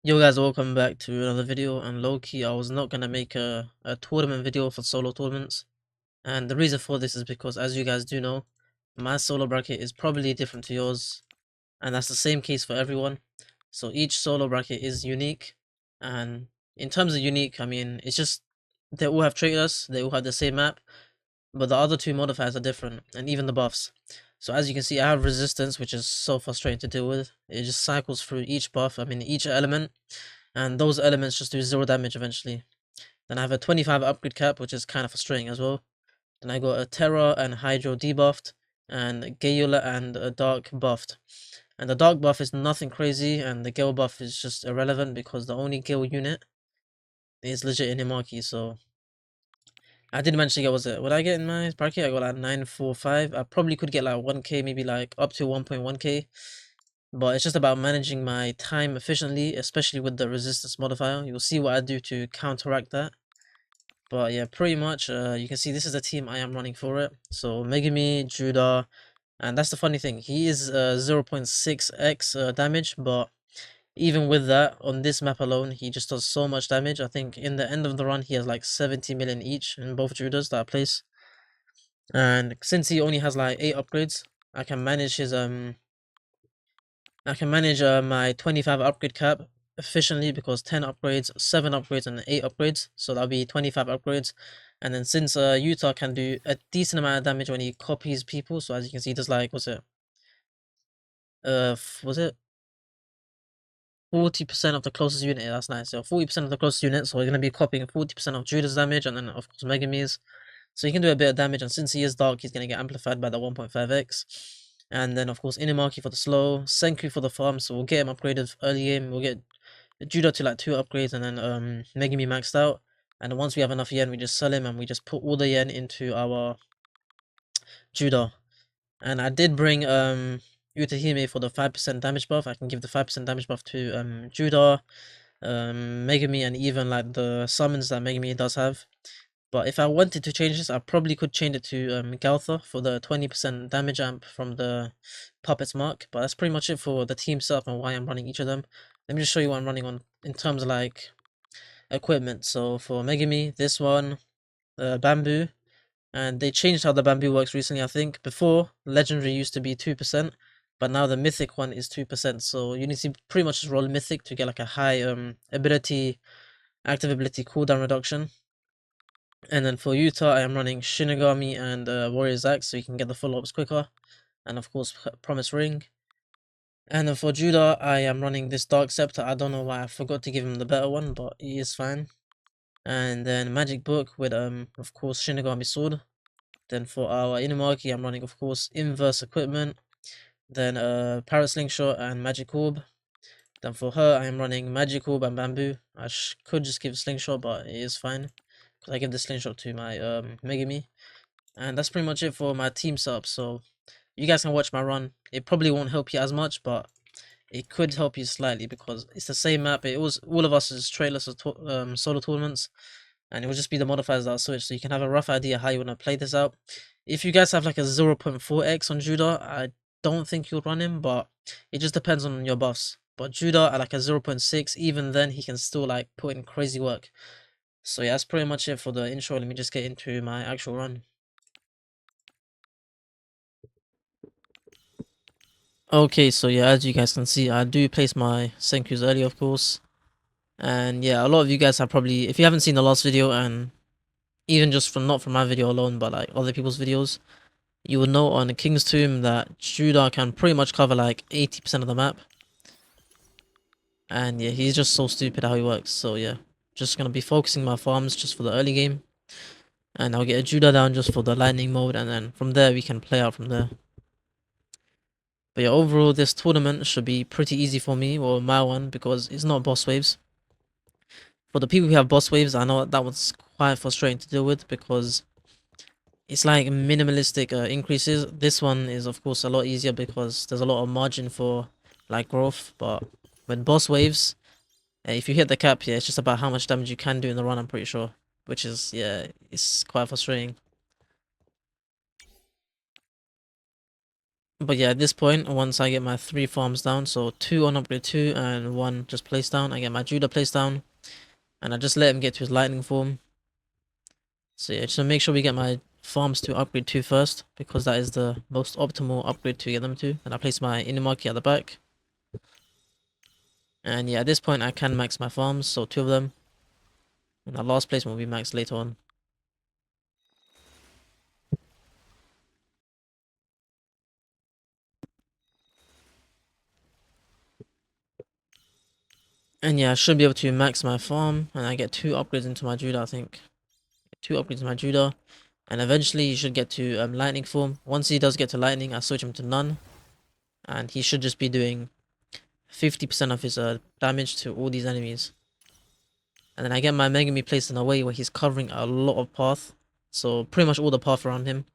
Yo guys, welcome back to another video. And low-key, I was not gonna make a tournament video for solo tournaments. And the reason for this is because, as you guys do know, my solo bracket is probably different to yours. And that's the same case for everyone. So each solo bracket is unique. And in terms of unique, I mean, it's just they all have traitors, they all have the same map, but the other two modifiers are different, and even the buffs. So as you can see, I have resistance, which is so frustrating to deal with. It just cycles through each buff, I mean each element, and those elements just do 0 damage eventually. Then I have a 25 upgrade cap, which is kind of frustrating as well. Then I got a Terra and Hydro debuffed, and Gale and a Dark buffed. And the Dark buff is nothing crazy, and the Gale buff is just irrelevant because the only Gale unit is legit in Himaki, so I did manage to get, was it, what I get in my bracket? I got like 945. I probably could get like 1k, maybe like up to 1.1k. But it's just about managing my time efficiently, especially with the resistance modifier. You'll see what I do to counteract that. But yeah, pretty much, you can see this is the team I am running for it. So Megami, Judar, and that's the funny thing. He is 0.6x damage, but even with that, on this map alone, he just does so much damage. I think in the end of the run, he has like 70 million each in both Judars that I place. And since he only has like 8 upgrades, I can manage his my 25 upgrade cap efficiently because 10 upgrades, 7 upgrades, and 8 upgrades. So that'll be 25 upgrades. And then since Utah can do a decent amount of damage when he copies people, so as you can see, there's like, was it 40% of the closest unit? Yeah, that's nice. So 40% of the closest unit, so we're gonna be copying 40% of Judah's damage, and then of course Megami's. So he can do a bit of damage, and since he is dark, he's gonna get amplified by the 1.5x. And then of course Inumaki for the slow, Senku for the farm, so we'll get him upgraded early game. We'll get Judah to like 2 upgrades, and then Megami maxed out. And then once we have enough yen, we just sell him and we just put all the yen into our Judah. And I did bring Utahime for the 5% damage buff. I can give the 5% damage buff to Judah, Megami, and even like the summons that Megami does have. But if I wanted to change this, I probably could change it to Galtha for the 20% damage amp from the Puppets mark. But that's pretty much it for the team setup and why I'm running each of them. Let me just show you what I'm running on in terms of like equipment. So for Megami, this one, Bamboo. And they changed how the Bamboo works recently, I think. Before, Legendary used to be 2%, but now the Mythic one is 2%. So you need to pretty much just roll Mythic to get like a high ability, active ability cooldown reduction. And then for Utah, I am running Shinigami and Warrior's Axe, so you can get the full orbs quicker. And of course, Promise Ring. And then for Judah, I am running this Dark Scepter. I don't know why I forgot to give him the better one, but he is fine. And then Magic Book with, of course, Shinigami Sword. Then for our Inumaki, I'm running, of course, Inverse Equipment. Then Parrot Slingshot and Magic Orb. Then for her, I am running Magic Orb and Bamboo. I could just give Slingshot, but it is fine. Because I give the Slingshot to my Megami. And that's pretty much it for my team setup. So you guys can watch my run. It probably won't help you as much, but it could help you slightly because it's the same map. It was all of us as trailers of solo tournaments, and it will just be the modifiers that are switched, so you can have a rough idea how you want to play this out. If you guys have like a 0.4x on Judah, I don't think you'll run him, but it just depends on your buffs. But Judah at like a 0.6, even then he can still like put in crazy work. So yeah, that's pretty much it for the intro. Let me just get into my actual run. Okay, so yeah, as you guys can see, I do place my Senkus early, of course. And yeah, a lot of you guys have probably, if you haven't seen the last video, and even just from not from my video alone, but like other people's videos, you will know on the King's Tomb that Judar can pretty much cover like 80% of the map. And yeah, he's just so stupid how he works. So yeah, just gonna be focusing my farms just for the early game. And I'll get a Judar down just for the lightning mode, and then from there we can play out from there. But yeah, overall this tournament should be pretty easy for me, or my one, because it's not boss waves. For the people who have boss waves, I know that was quite frustrating to deal with because it's like minimalistic increases. This one is of course a lot easier because there's a lot of margin for like growth, but when boss waves, if you hit the cap, yeah, it's just about how much damage you can do in the run, I'm pretty sure. Which is, yeah, it's quite frustrating. But yeah, at this point, once I get my 3 farms down, so 2 on upgrade 2 and 1 just placed down, I get my Judar placed down, and I just let him get to his lightning form. So yeah, just to make sure we get my farms to upgrade 2 first, because that is the most optimal upgrade to get them to. And I place my Inumaki at the back. And yeah, at this point I can max my farms, so 2 of them. And that last placement will be maxed later on. And yeah, I should be able to max my farm, and I get 2 upgrades into my Judar, I think. 2 upgrades in my Judar. And eventually he should get to lightning form. Once he does get to lightning, I switch him to none. And he should just be doing 50% of his damage to all these enemies. And then I get my Megami placed in a way where he's covering a lot of path. So pretty much all the path around him.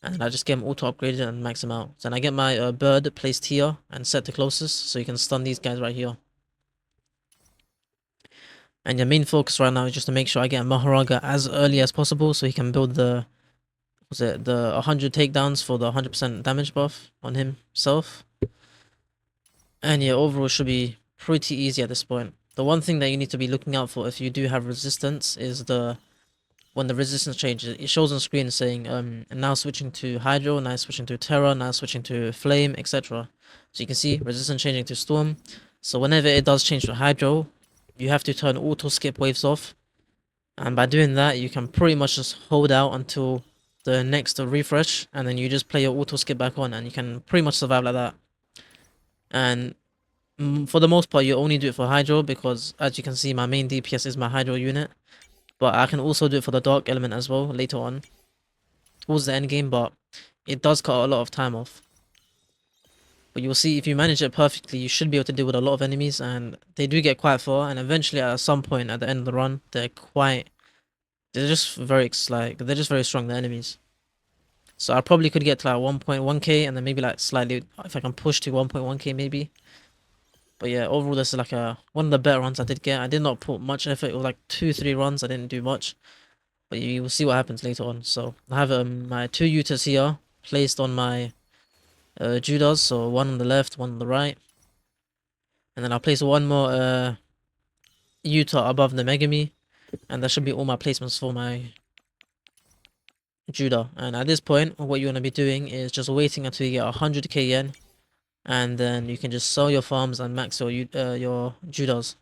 And I just get him auto upgraded and max him out. Then I get my bird placed here and set to closest, so you can stun these guys right here. And your main focus right now is just to make sure I get Maharaga as early as possible, so he can build the 100 takedowns for the 100% damage buff on himself. And yeah, overall should be pretty easy at this point. The one thing that you need to be looking out for if you do have resistance is when the resistance changes, it shows on screen saying now switching to Hydro, now switching to Terra, now switching to Flame, etc. So you can see resistance changing to Storm. So whenever it does change to Hydro, you have to turn auto skip waves off. And by doing that, you can pretty much just hold out until the next refresh, and then you just play your auto skip back on, and you can pretty much survive like that. And for the most part, you only do it for Hydro because, as you can see, my main DPS is my Hydro unit. But I can also do it for the Dark element as well later on, towards the end game, but it does cut a lot of time off. But you'll see, if you manage it perfectly, you should be able to deal with a lot of enemies, and they do get quite far, and eventually at some point at the end of the run, they're just very strong, the enemies. So I probably could get to like 1.1k and then maybe like slightly, if I can push to 1.1k maybe. But yeah, overall this is like one of the better runs I did get. I did not put much effort. It was like 2-3 runs. I didn't do much. But you will see what happens later on. So I have my 2 Utas here placed on my Judars. So 1 on the left, 1 on the right. And then I'll place 1 more Utah above the Megami. And that should be all my placements for my Judar. And at this point, what you want to be doing is just waiting until you get 100k yen. And then you can just sell your farms and max your Judars.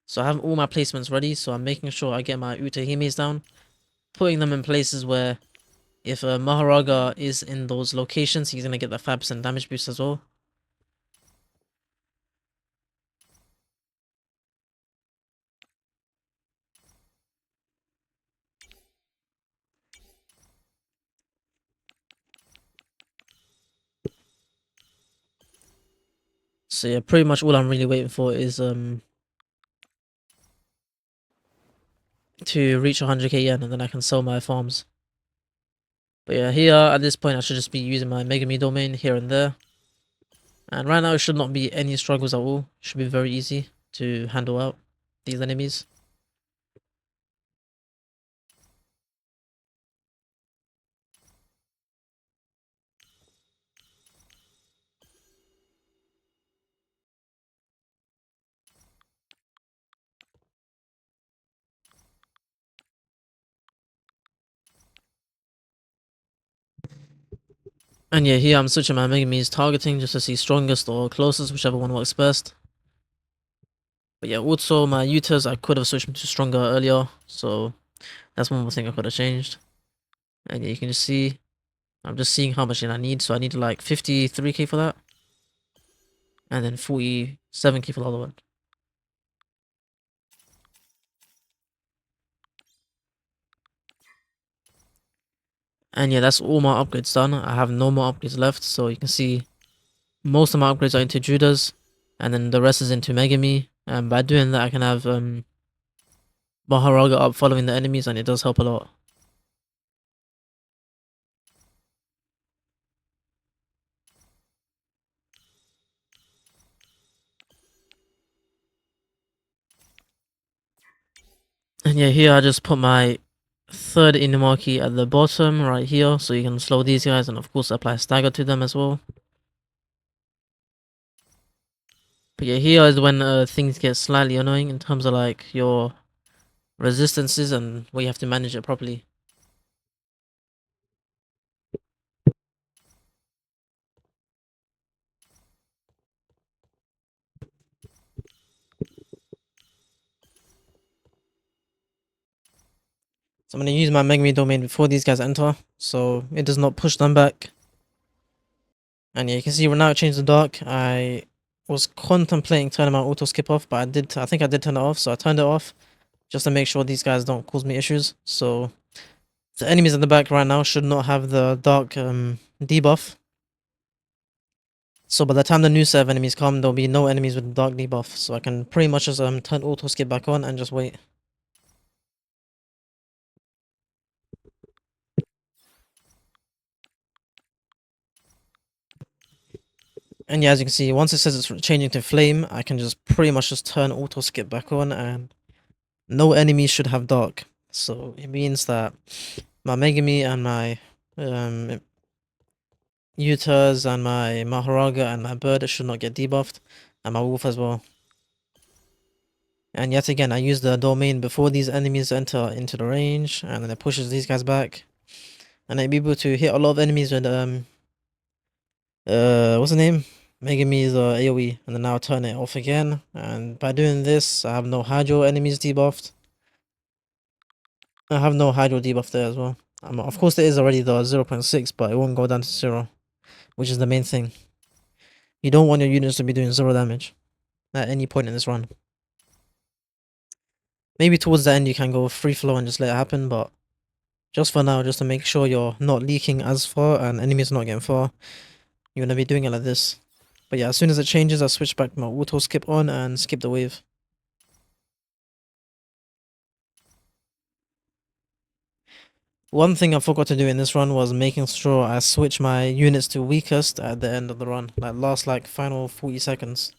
So I have all my placements ready, so I'm making sure I get my Utahimes down, putting them in places where if Maharaga is in those locations, he's going to get that 5% damage boost as well. So yeah, pretty much all I'm really waiting for is to reach 100k yen, and then I can sell my farms. But yeah, here at this point I should just be using my Megami domain here and there. And right now it should not be any struggles at all. It should be very easy to handle out these enemies. And yeah, here I'm switching my Megami's targeting just to see strongest or closest, whichever one works best. But yeah, also my Utas, I could have switched them to stronger earlier, so that's one more thing I could have changed. And yeah, you can just see, I'm just seeing how much I need, so I need like 53k for that. And then 47k for the other one. And yeah, that's all my upgrades done. I have no more upgrades left, so you can see most of my upgrades are into Judas, and then the rest is into Megami. And by doing that, I can have Maharaga up following the enemies, and it does help a lot. And yeah, here I just put my third Inumaki at the bottom right here, so you can slow these guys and of course apply stagger to them as well. But yeah, here is when things get slightly annoying in terms of like your resistances and where you have to manage it properly. So I'm going to use my Megami domain before these guys enter, so it does not push them back. And yeah, you can see now it changed the dark. I was contemplating turning my auto skip off, but I think I did turn it off, so I turned it off just to make sure these guys don't cause me issues. So the enemies in the back right now should not have the dark debuff. So by the time the new set of enemies come, there'll be no enemies with dark debuff. So I can pretty much just turn auto skip back on and just wait. And yeah, as you can see, once it says it's changing to flame, I can just pretty much just turn auto skip back on and no enemies should have dark. So it means that my Megami and my Utahs and my Maharaga and my bird should not get debuffed, and my wolf as well. And yet again, I use the domain before these enemies enter into the range, and then it pushes these guys back. And I'm able to hit a lot of enemies with what's the name? Megami's AoE, and then now turn it off again. And by doing this, I have no Hydro enemies debuffed. I have no Hydro debuff there as well. Of course, there is already the 0.6, but it won't go down to 0, which is the main thing. You don't want your units to be doing 0 damage at any point in this run. Maybe towards the end you can go free flow and just let it happen, but just for now, just to make sure you're not leaking as far and enemies not getting far, you're gonna be doing it like this. But yeah, as soon as it changes, I'll switch back my auto skip on and skip the wave. One thing I forgot to do in this run was making sure I switch my units to weakest at the end of the run, like last final 40 seconds.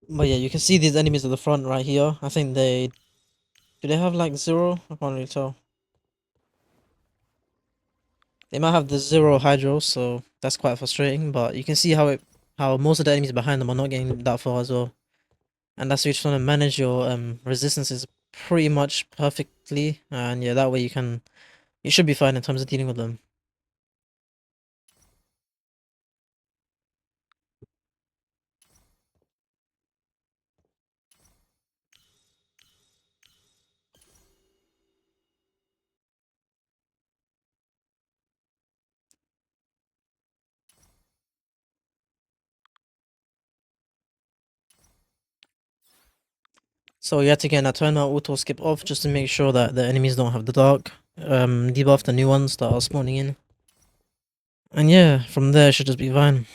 But yeah, you can see these enemies at the front right here. I think do they have like 0? I can't really tell. They might have the 0 Hydro, so that's quite frustrating, but you can see how most of the enemies behind them are not getting that far as well. And that's why you're trying to manage your resistances pretty much perfectly, and yeah, that way you should be fine in terms of dealing with them. So yet again, I turn my auto skip off just to make sure that the enemies don't have the dark debuff, the new ones that are spawning in. And yeah, from there it should just be fine.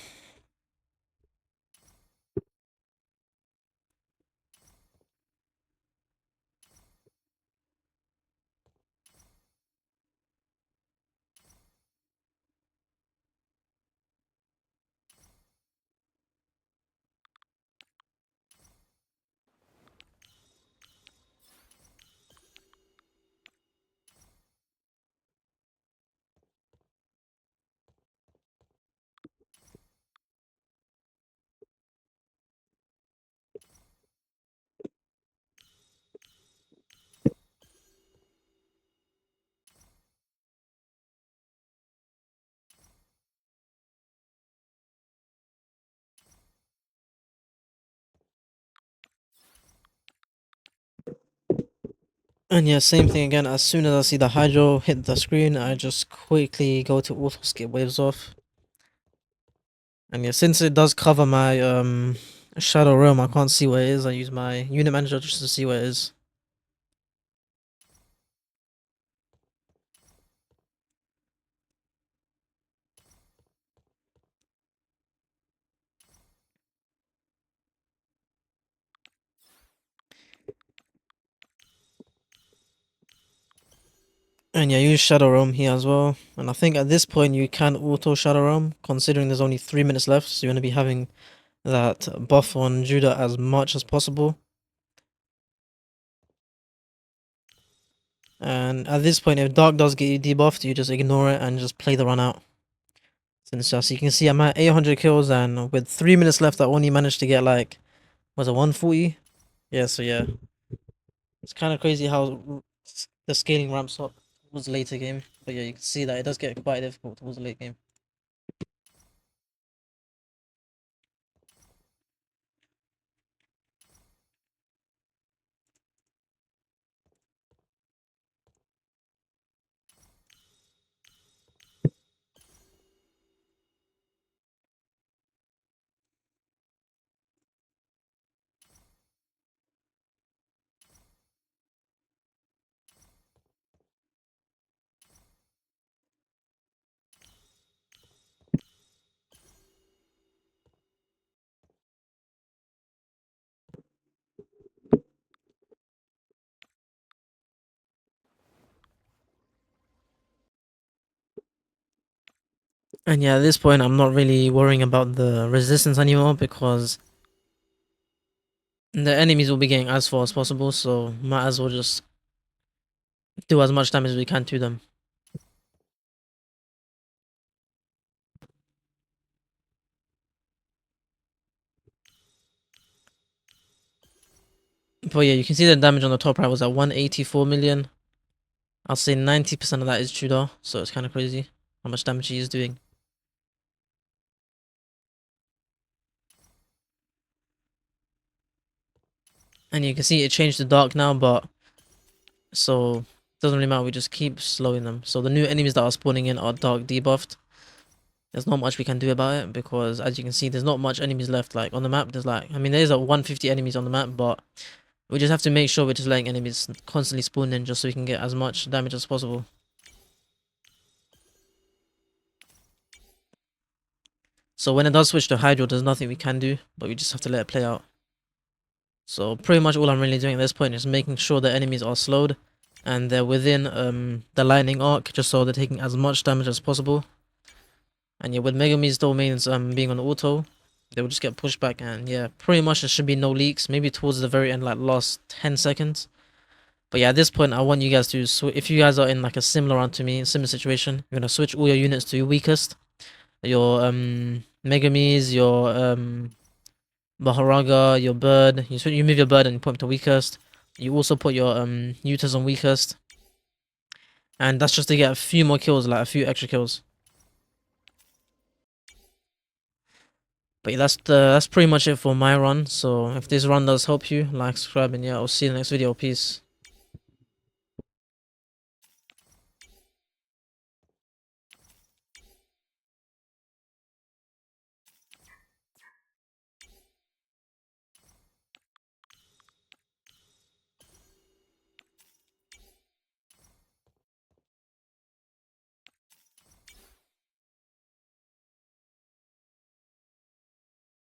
And yeah, same thing again. As soon as I see the hydro hit the screen, I just quickly go to auto skip waves off. And yeah, since it does cover my shadow realm, I can't see where it is. I use my unit manager just to see where it is. And yeah, use Shadow Realm here as well. And I think at this point you can auto Shadow Realm, considering there's only 3 minutes left. So you want to be having that buff on Judar as much as possible. And at this point, if Dark does get you debuffed, you just ignore it and just play the run out. Since as you can see, I'm at 800 kills, and with 3 minutes left, I only managed to get like, was it 140? Yeah, so yeah. It's kind of crazy how the scaling ramps up towards the later game. But yeah, you can see that it does get quite difficult towards the late game. And yeah, at this point, I'm not really worrying about the resistance anymore because the enemies will be getting as far as possible, so might as well just do as much damage as we can to them. But yeah, you can see the damage on the top right was at 184 million. I'll say 90% of that is Judar, so it's kind of crazy how much damage he is doing. And you can see it changed to dark now, but so doesn't really matter, we just keep slowing them. So the new enemies that are spawning in are dark debuffed. There's not much we can do about it because as you can see, there's not much enemies left. Like on the map, there's like, I mean, there's a 150 enemies on the map, but we just have to make sure we're just letting enemies constantly spawn in just so we can get as much damage as possible. So when it does switch to Hydro, there's nothing we can do, but we just have to let it play out. So pretty much all I'm really doing at this point is making sure the enemies are slowed and they're within the lightning arc, just so they're taking as much damage as possible. And yeah, with Megumi's domains being on auto, they will just get pushed back, and yeah, pretty much there should be no leaks, maybe towards the very end, like last 10 seconds. But yeah, at this point, I want you guys to, if you guys are in like a similar round to me, similar situation, you're gonna switch all your units to your weakest. Your Megumis, your Baharaga, your bird. You move your bird and you put him to weakest. You also put your Utas on weakest. And that's just to get a few more kills, like a few extra kills. But yeah, that's pretty much it for my run. So if this run does help you, like, subscribe, and yeah, I'll see you in the next video. Peace.